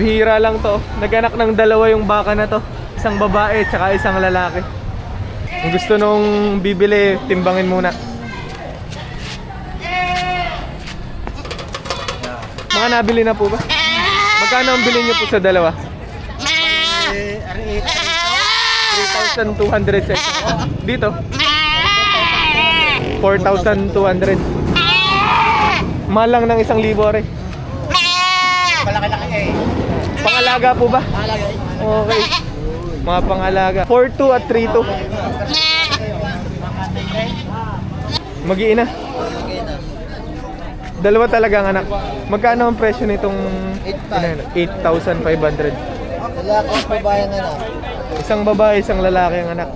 Bihira lang to. Nag-anak ng dalawa yung baka na to. Isang babae tsaka isang lalaki. Kung gusto nung bibili, timbangin muna. Mga nabili na po ba? Magkano ang bilhin nyo po sa dalawa? 3,200 sa isa. Dito? 4,200. Mahal lang ng 1,000 are. Malaki-laki eh. Pangalaga po ba? Malaga eh. Okay. Mga pangalaga. 4,2 at 3,2. Mag-iina. Dalawa talagang anak. Magkano ang presyo nitong 8,500? Lalaki at babae nga na. Isang babae, isang lalaki ang anak.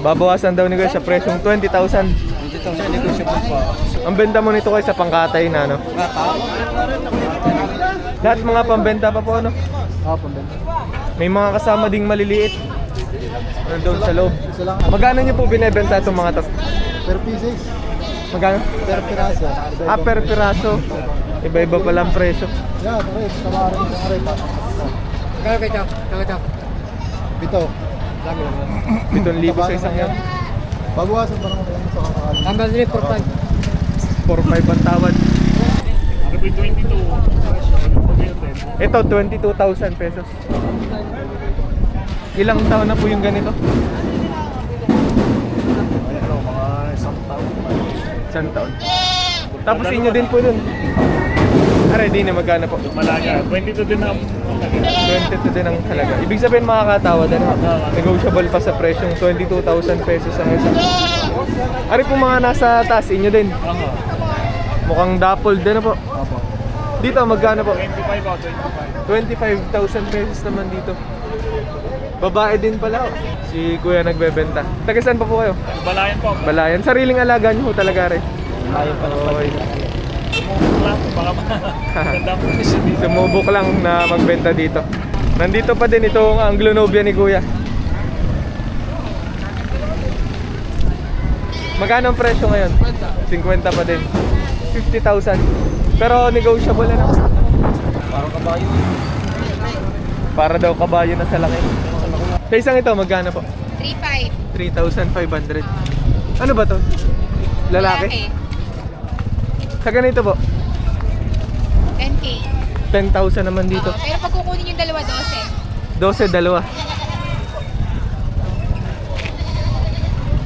Babawasan daw ni guys sa presyong 20,000. 20,000 negotiable pa. Ang benta mo nito guys sa pangkatay na, no? Gata? Lahat mga pambenta pa po, no? Oo, pambenta. May mga kasama ding maliliit. Ano doon sa loob. Isa lang. Magkano nyo po binebenta itong mga to? Per pieces. Magkano? Per piraso. Per piraso. Iba-iba pala ang presyo. Yeah, pare. Tama rin sa aray pa. Kaya kayo. Bito. Dami lang. 7,000 sa isang yan. Babawasan pa naman lang sa kakakali. Tama din 4-5. 4,500 ang tawad. Ano ba yung 22? Ito, 22,000 pesos. Ilang taon na po yung ganito? Ayun, mga isang taon. Isang taon. Tapos inyo din po dun. Aray, di na magkano po? Malaga. 22 din ang 22 din ang halaga. Ibig sabihin makakatawad ano? Negotiable pa sa presyong 22,000 pesos ang isa. Ari po mga nasa taas, inyo din. Mukhang dappled din na po. Opo. Dito magkano po? 25 o 25. 25,000 pesos naman dito. Babae din pala oh. Si kuya nagbebenta. Taga saan pa po kayo? Balayan po. Balayan. Sariling alaga nyo ho talaga rin. Ayaw pa naman. Okay. Sumubok lang. Baka maganda po siya dito. Sumubok lang na magbenta dito. Nandito pa din itong Anglo-Nubia ni kuya. Magkano ang presyo ngayon? 50 pa din. 50,000. Pero negotiable na. Parang kabayo. Para daw kabayo na sa laki. Sa isang ito, magkano po? 3-5. 3,500. Ano ba to? Lalaki? Sa ganito po? 10K. 10,000 naman dito. Pero pag kukunin yung dalawa, 12. 12, dalawa.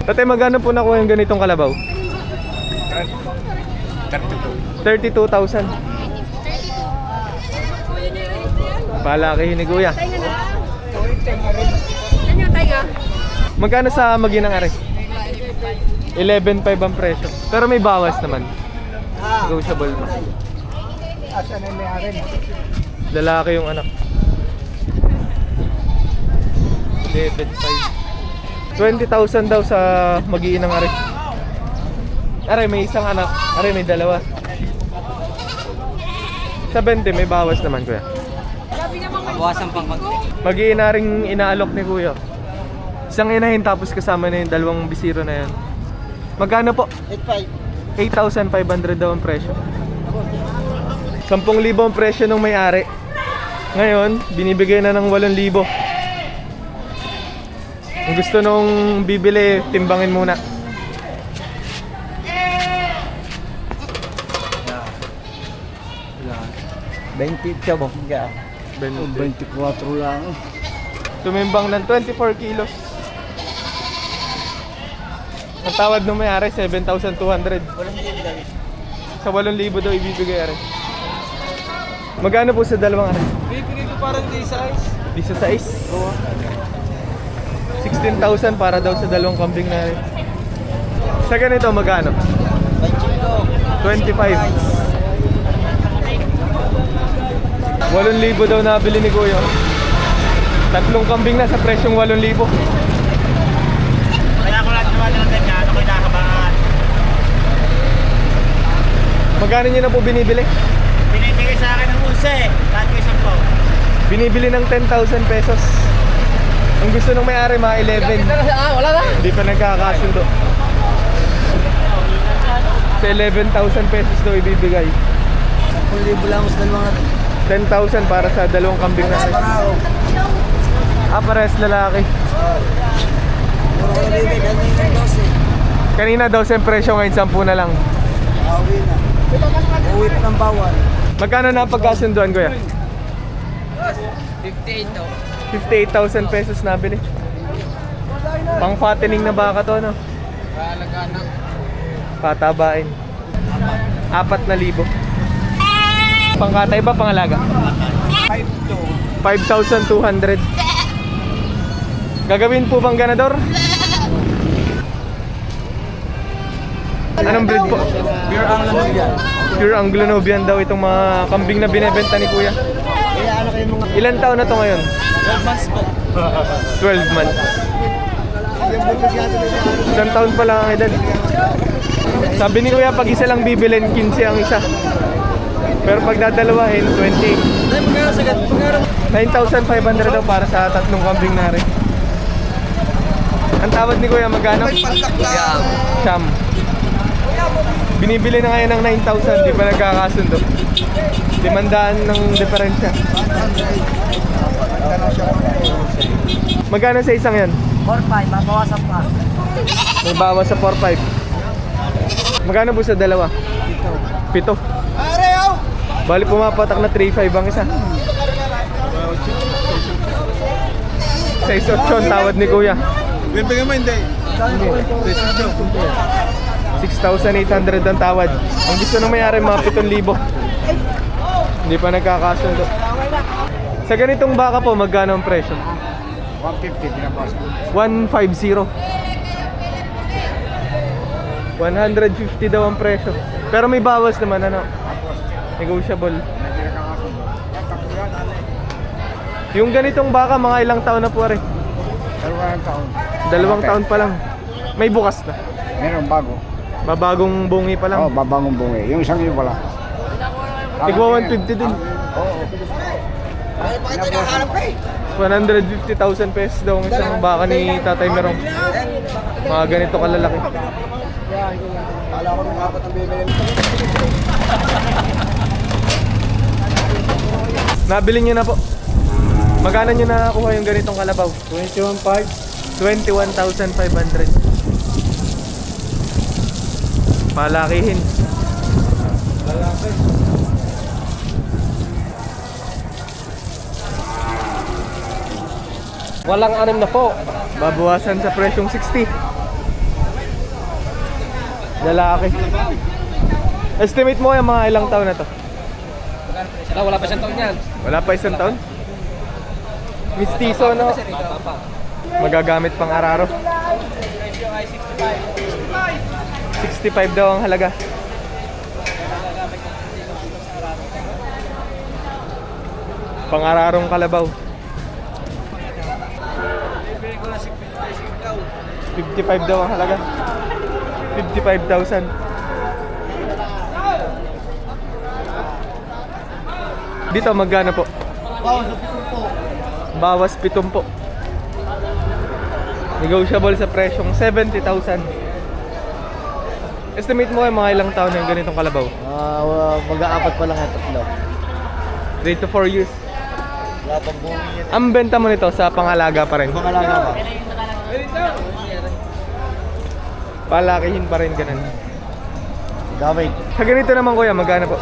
Tatay, magkano po nakuha yung ganitong kalabaw? 32,000. Palaki ni kuya. Ano tayo? Magkano sa maginang are? 11,500 ang presyo. Pero may bawas naman. Negotiable pa. Asa na may arin. Lalaki yung anak. 11,500. 20,000 daw sa mag-iinang are. Are, may isang anak. Are, may dalawa. Sa 20, may bawas naman kuya. Bawasan pang konti. Mag-iina ring inaalok ni kuya. Isang inahin tapos kasama na yung dalawang bisiro na yan. Magkano po? 8,500. 8,500 daw ang presyo. 10,000 ang presyo ng may-ari. Ngayon, binibigay na ng 8,000. Kung gusto nung bibili, timbangin muna. Yeah. 20 siya mo. Yeah. 20. 24 lang. Tumimbang ng 24 kilos. Ang tawad ng may-ari, 7,200. Sa 8,000 daw ibibigay ari. Magkano po sa dalawang ari? Bibigay ko parang di size. Di sa size? Oo. 16,000 para daw sa dalawang kambing na ari. Sa ganito magkano? 25. 8,000 daw nabili ni Kuya. Tatlong kambing na sa presyong 8,000. Kaya ko lang naman ng ganyan. Ako yung nakabangan. Magkano nyo na po binibili? Binibigay sa akin ng ulse. Lahat ko isang po. Binibili ng 10,000 pesos. Ang gusto nung may-ari mga 11. Wala na. Hindi pa nagkakasundo. Sa 11,000 pesos daw ibibigay. 10,000 lang sa dalawang arin. 10,000 para sa dalawang kambing na rin. Parehas lalaki. Kanina 12 ang presyo, ngayon 10 na lang. Uwi pa ng bawal. Magkano na ang pagkasunduan, kuya? 58,000 pesos nabili. Pang fattening na baka to, no? Patabain. 4,000. Pangkatay ba, pangalaga? 5,200. Gagawin po bang ganador? Anong breed po? Pure Anglo-Nubian. Pure Anglo-Nubian daw itong mga kambing na binebenta ni kuya. Kaya ano kayo mga... Ilan taon na to ngayon? 12 months po. 12 months. Isang taon pa lang ang edad. Sabi ni kuya, pag isa lang bibilin, 15 ang isa. Pero pag dadalawahin, 20. 9,500 daw para sa tatlong kambing na rin. Ang tawad ni kuya, magkano? Siyam. Binibili na ngayon ng 9,000, di pa nagkakasundo. 500 ng diferensya. Magkano sa isang yan? 4-5, mabawasan pa. May bawas sa 4,500. Magkano po sa dalawa? 7. Bali pumapatak na 3,500 ang isa. Sa 6,800 ang tawad ni kuya. Bibigyan mo hindi. 6,800 ang tawad. Ang gusto nang mayari mga 7,000. Hindi pa nagkakasundo. Sa ganitong baka po, magkano ang presyo? 150, pinabas ko. 150. 150 daw ang presyo. Pero may bawas naman, ano? Negotiable. Yung ganitong baka, mga ilang taon na po rin? 2 taon. 2 taon pa lang. May bukas na. Meron bago. Babagong bungi pa lang. Babangong bungi. Yung isang yun wala. Tigwa 150 din. Oo. 150,000 pesos daw ang isang baka ni Tatay Merong. Mga ganito kalalaki. Kala ko nung apat ang bibili. Nabili nyo na po. Magkano nyo nakakuha yung ganitong kalabaw? 21.5. 21,500. Palakihin. Lalaki. Walang anim na po. Babawasan sa presyong 60. Lalaki. Estimate mo yung mga ilang taon na to? Wala pa siyang taon yan. Wala pa isang taon? Mistiso, no? Magagamit pang araro. 65 daw ang halaga. Pang-ararong kalabaw. 55 daw ang halaga. 55,000. Dito magkano po? Bawas 7 po. Negotiable sa presyong 70,000. Estimate mo yung mga ilang taon na yung ganitong kalabaw? Mag-aapat pa lang ito. 3 to 4 years. Wala pang bungi yan. Ang benta mo nito sa pangalaga pa rin. Pangalaga ba? Palakihin pa rin ganun. Gawin. Sa ganito naman kuya, magkano po?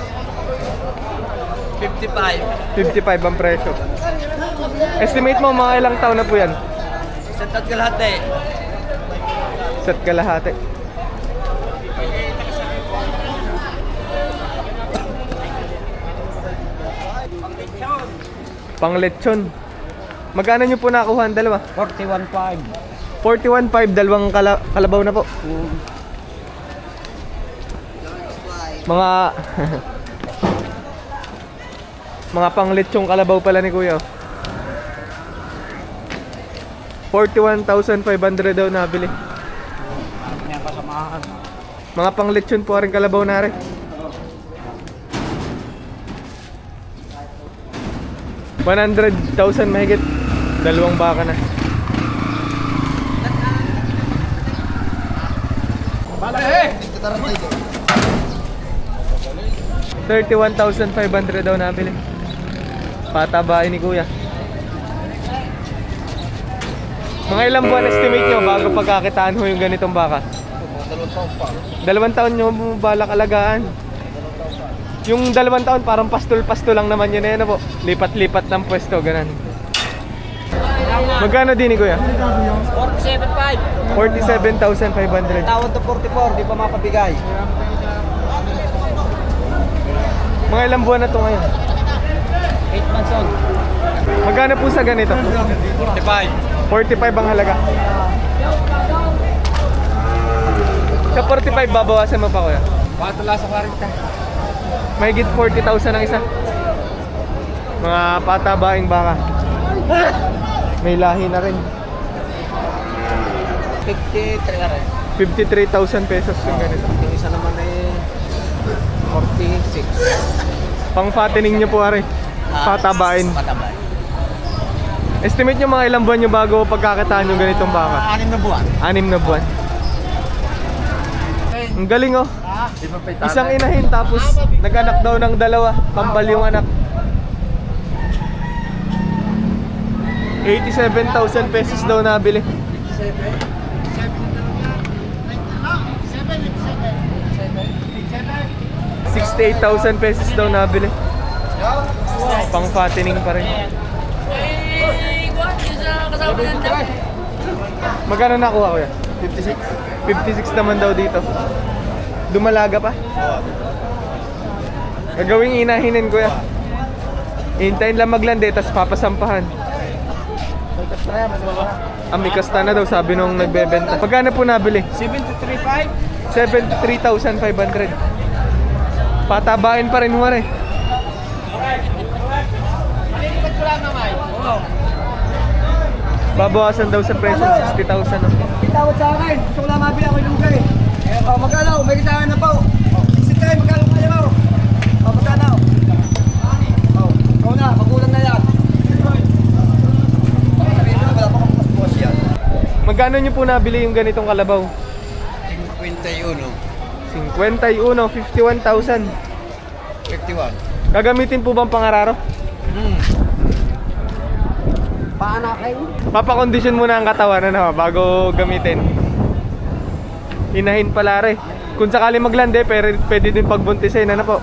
55. 55 ang presyo. Estimate mo mga ilang taon na po yan? Isang taon kalahati. Isa't kalahati. Pang lechon. Magkano nyo po nakuha ang dalawa? 41.5. 41.5, dalawang kalabaw na po. Mga mga pang lechong kalabaw pala ni kuya. 41,500 daw nabili. Mga pang lechon po rin kalabaw na rin. 100,000 mahigit. Dalawang baka na. 31,500 daw nabili. Patabain ni kuya. Mga ilang buwan estimate nyo bago pagkakitaan ho yung ganitong baka? 2 taon nyo balak alagaan. Yung 2 taon parang pastol-pastol lang naman yun eh, ano po? Lipat-lipat ng pwesto, ganun. Magkano din ni kuya? 47.5. 47,500. Tawad to 44, di pa mapabigay. Mga ilang buwan na to ngayon? 8 months on. Magkano po sa ganito? 45. 45 ang halaga. Sa 45 babawasan mo pa kuya? Patula sa 40. Mahigit 40,000 ang isa. Mga patabaing baka. May lahi na rin. 53 rin. 53,000 pesos yung ganito. Yung isa naman ay 46. Pang fattening nyo po are. Patabain. Patabay. Estimate nyo mga ilang buwan nyo bago pagkakataan yung ganitong baka? 6 na buwan. 6 na buwan. Ang galing oh. Isang inahin tapos nag-anak daw ng 2. Kambal yung anak. 87,000 pesos daw nabili. 68,000 pesos daw nabili. Pang fattening pa rin. Magkano nakuha kuya? 56. 56 naman daw dito. Dumalaga pa? Gagawing inahinin kuya. Hintayin lang maglande tapos papasampahan. Amikasta na daw sabi nung nagbebenta. Magkano po nabili? 73.5. 73,500. Patabain pa rin huwari. Babawasan daw sa presyo 60,000. Itawad sa akin. Gusto ko lang mabili ako yung lugay. Magkano? May kitaan na po. 63, magkano kaya mo? Magkano? Ikaw na, magulang na yan. Sabihin mo, wala pa akong mas bukas yan. Magkano nyo po nabili yung ganitong kalabaw? 51. 51, 51,000. 51. Gagamitin po bang pangararo? Paanakin? Papakondisyon muna ang katawan ano, bago gamitin. Inahin pala rin. Kung sakali maglande, pwede din pagbuntisin, ano po?